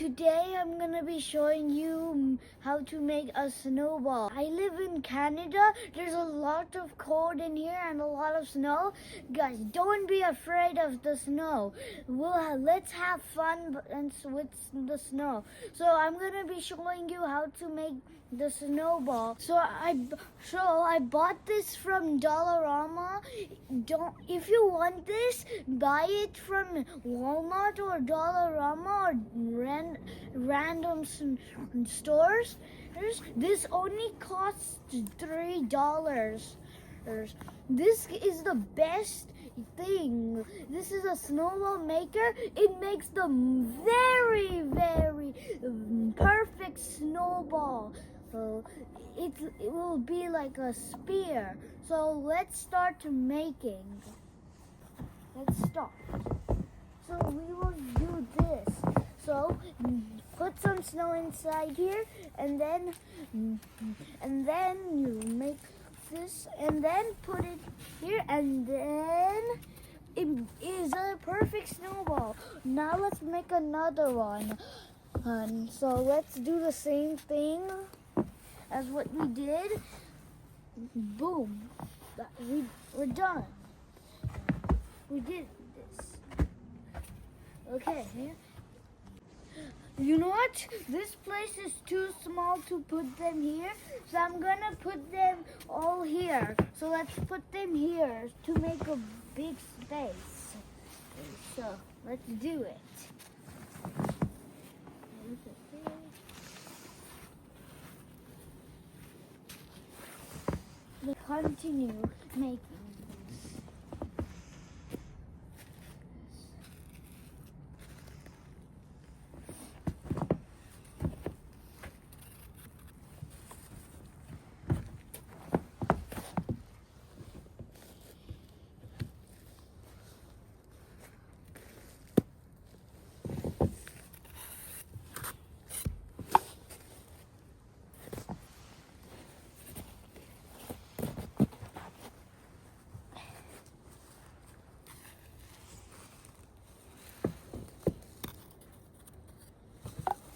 Today I'm gonna be showing you how to make a snowball. I live in Canada. There's a lot of cold in here and a lot of snow. Guys, don't be afraid of the snow. Let's have fun with the snow. So I'm gonna be showing you how to make the snowball. So I bought this from Dollarama. If you want this, buy it from Walmart or Dollarama or random stores. This only costs $3. This is the best thing. This is a snowball maker. It makes the very perfect snowball. So it will be like a spear. So let's start making. Let's start. So we will do this. So put some snow inside here, and then you make this, and then put it here, and then it is a perfect snowball. Now let's make another one. So let's do the same thing as what we did. Boom. We're done. We did this. Okay. You know what? This place is too small to put them here, so I'm gonna put them all here. So let's put them here to make a big space. So let's do it. We'll continue making this.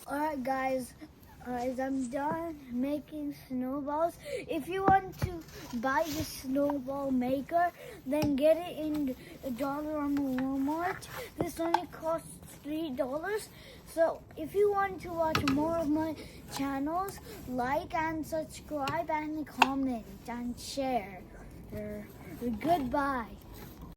Alright guys, I'm done making snowballs. If you want to buy the snowball maker, then get it in Dollarama Walmart. This only costs $3. So if you want to watch more of my channels, like and subscribe and comment and share. Goodbye.